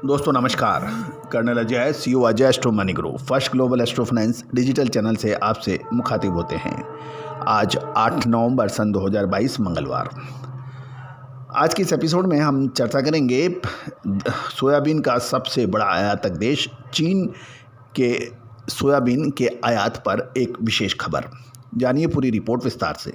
दोस्तों नमस्कार। Colonel Ajay CEO Ajay astro money group first global astro finance digital channel से आपसे मुखातिब होते हैं। आज 8 नवंबर सन 2022 मंगलवार। आज के इस एपिसोड में हम चर्चा करेंगे सोयाबीन का सबसे बड़ा आयातक देश चीन के सोयाबीन के आयात पर एक विशेष खबर। जानिए पूरी रिपोर्ट विस्तार से।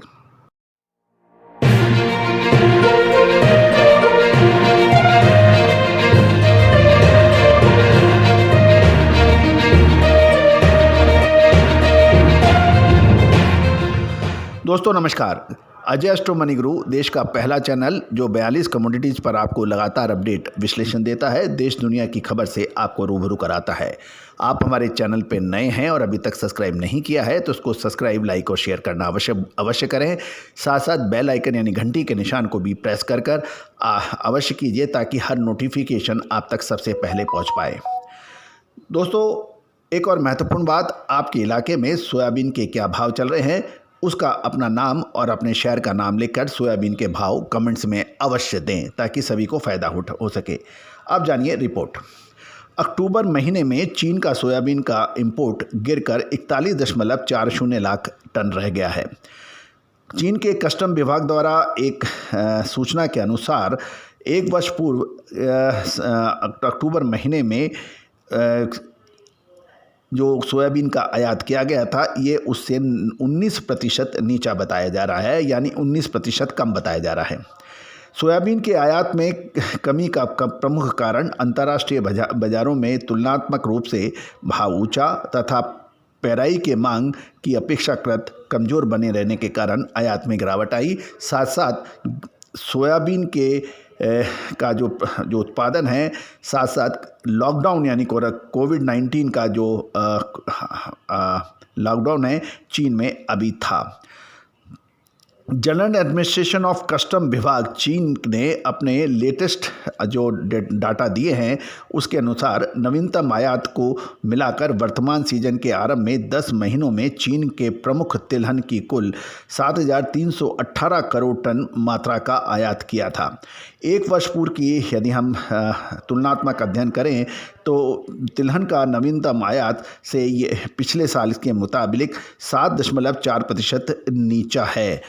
दोस्तों नमस्कार। अजय एस्ट्रो मनी गुरु देश का पहला चैनल जो 42 कमोडिटीज़ पर आपको लगातार अपडेट विश्लेषण देता है, देश दुनिया की खबर से आपको रूबरू कराता है। आप हमारे चैनल पे नए हैं और अभी तक सब्सक्राइब नहीं किया है तो उसको सब्सक्राइब, लाइक और शेयर करना अवश्य करें। साथ साथ बेल आइकन यानी घंटी के निशान को भी प्रेस कर अवश्य कीजिए ताकि हर नोटिफिकेशन आप तक सबसे पहले पहुँच पाए। दोस्तों एक और महत्वपूर्ण बात, आपके इलाके में सोयाबीन के क्या भाव चल रहे हैं उसका अपना नाम और अपने शहर का नाम लिखकर सोयाबीन के भाव कमेंट्स में अवश्य दें ताकि सभी को फ़ायदा हो सके। अब जानिए रिपोर्ट। अक्टूबर महीने में चीन का सोयाबीन का इंपोर्ट गिरकर 41.40 लाख टन रह गया है। चीन के कस्टम विभाग द्वारा एक सूचना के अनुसार एक वर्ष पूर्व अक्टूबर महीने में जो सोयाबीन का आयात किया गया था ये उससे 19% नीचा बताया जा रहा है, यानी 19% कम बताया जा रहा है। सोयाबीन के आयात में कमी का प्रमुख कारण अंतर्राष्ट्रीय बाजारों में तुलनात्मक रूप से भाव ऊंचा तथा पेराई के मांग की अपेक्षाकृत कमज़ोर बने रहने के कारण आयात में गिरावट आई। साथ साथ सोयाबीन के का जो उत्पादन है, साथ साथ लॉकडाउन यानी कोविड-19 का जो लॉकडाउन है चीन में अभी था। जनरल एडमिनिस्ट्रेशन ऑफ कस्टम विभाग चीन ने अपने लेटेस्ट जो डाटा दिए हैं उसके अनुसार नवीनतम आयात को मिलाकर वर्तमान सीजन के आरंभ में 10 महीनों में चीन के प्रमुख तिलहन की कुल 7,318 करोड़ टन मात्रा का आयात किया था। एक वर्ष पूर्व की यदि हम तुलनात्मक अध्ययन करें तो तिलहन का नवीनतम आयात से ये पिछले साल के मुताबिक 7.4% नीचा है।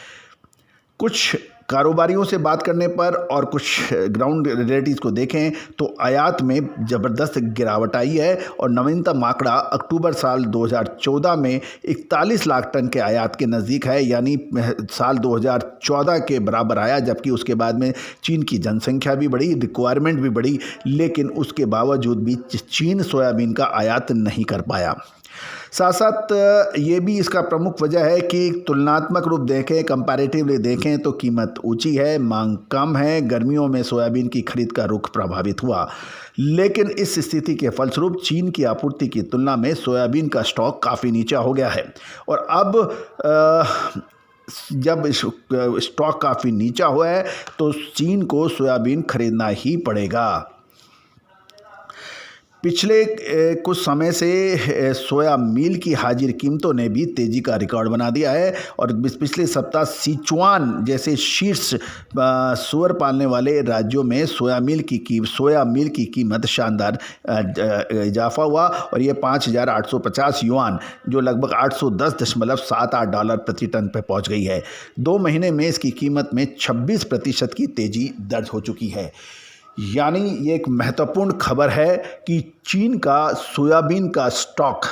कुछ कारोबारियों से बात करने पर और कुछ ग्राउंड रियलिटीज़ को देखें तो आयात में ज़बरदस्त गिरावट आई है और नवीनतम आंकड़ा अक्टूबर साल 2014 में 41 लाख टन के आयात के नज़दीक है, यानी साल 2014 के बराबर आया। जबकि उसके बाद में चीन की जनसंख्या भी बढ़ी, रिक्वायरमेंट भी बढ़ी, लेकिन उसके बावजूद भी चीन सोयाबीन का आयात नहीं कर पाया। साथ साथ ये भी इसका प्रमुख वजह है कि तुलनात्मक रूप देखें, कंपैरेटिवली देखें तो कीमत ऊंची है, मांग कम है। गर्मियों में सोयाबीन की खरीद का रुख प्रभावित हुआ, लेकिन इस स्थिति के फलस्वरूप चीन की आपूर्ति की तुलना में सोयाबीन का स्टॉक काफ़ी नीचा हो गया है। और अब जब स्टॉक काफ़ी नीचा हुआ है तो चीन को सोयाबीन खरीदना ही पड़ेगा। पिछले कुछ समय से सोया मील की हाजिर कीमतों ने भी तेज़ी का रिकॉर्ड बना दिया है और पिछले सप्ताह सिचुआन जैसे शीर्ष सूअर पालने वाले राज्यों में सोया मील की कीमत शानदार इजाफा हुआ और ये 5,850 युआन जो लगभग $810.78 प्रति टन पर पहुंच गई है। 2 महीने में इसकी कीमत में 26% की तेज़ी दर्ज हो चुकी है। यानी ये एक महत्वपूर्ण खबर है कि चीन का सोयाबीन का स्टॉक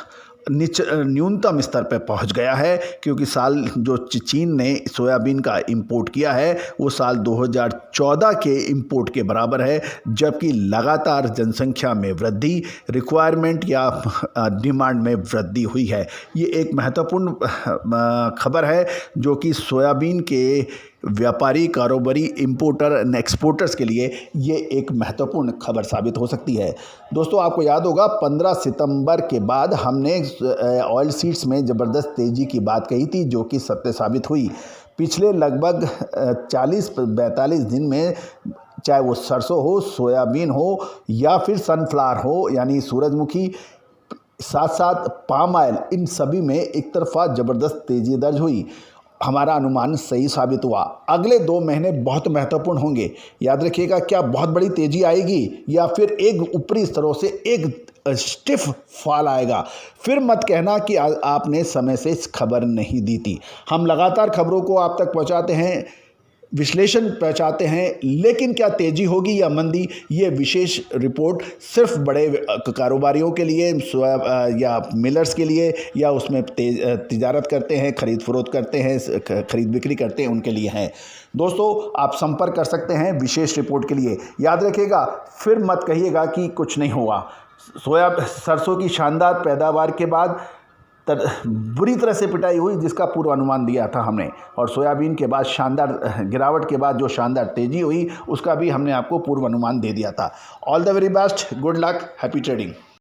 न्यूनतम स्तर पर पहुंच गया है, क्योंकि साल जो चीन ने सोयाबीन का इंपोर्ट किया है वो साल 2014 के इंपोर्ट के बराबर है। जबकि लगातार जनसंख्या में वृद्धि, रिक्वायरमेंट या डिमांड में वृद्धि हुई है। ये एक महत्वपूर्ण खबर है जो कि सोयाबीन के व्यापारी, कारोबारी, इंपोर्टर एंड एक्सपोर्टर्स के लिए ये एक महत्वपूर्ण खबर साबित हो सकती है। दोस्तों आपको याद होगा 15 सितंबर के बाद हमने ऑयल सीड्स में ज़बरदस्त तेज़ी की बात कही थी जो कि सत्य साबित हुई। पिछले लगभग 40-42 दिन में चाहे वो सरसों हो, सोयाबीन हो या फिर सनफ्लावर हो यानी सूरजमुखी, साथ साथ पाम ऑयल, इन सभी में एक तरफा ज़बरदस्त तेज़ी दर्ज हुई। हमारा अनुमान सही साबित हुआ। अगले 2 महीने बहुत महत्वपूर्ण होंगे। याद रखिएगा, क्या बहुत बड़ी तेजी आएगी या फिर एक ऊपरी स्तरों से एक स्टिफ फॉल आएगा। फिर मत कहना कि आपने समय से खबर नहीं दी थी। हम लगातार खबरों को आप तक पहुंचाते हैं, विश्लेषण पहुंचाते हैं, लेकिन क्या तेजी होगी या मंदी, ये विशेष रिपोर्ट सिर्फ बड़े कारोबारियों के लिए या मिलर्स के लिए या उसमें तिजारत करते हैं, खरीद फरोख्त करते हैं, खरीद बिक्री करते हैं, उनके लिए हैं। दोस्तों, आप संपर्क कर सकते हैं विशेष रिपोर्ट के लिए। याद रखिएगा, फिर मत कहिएगा कि कुछ नहीं हुआ। सरसों की शानदार पैदावार के बाद बुरी तरह से पिटाई हुई, जिसका पूर्वानुमान दिया था हमने, और सोयाबीन के बाद शानदार गिरावट के बाद जो शानदार तेजी हुई, उसका भी हमने आपको पूर्वानुमान दे दिया था। All the very best, good luck, happy trading.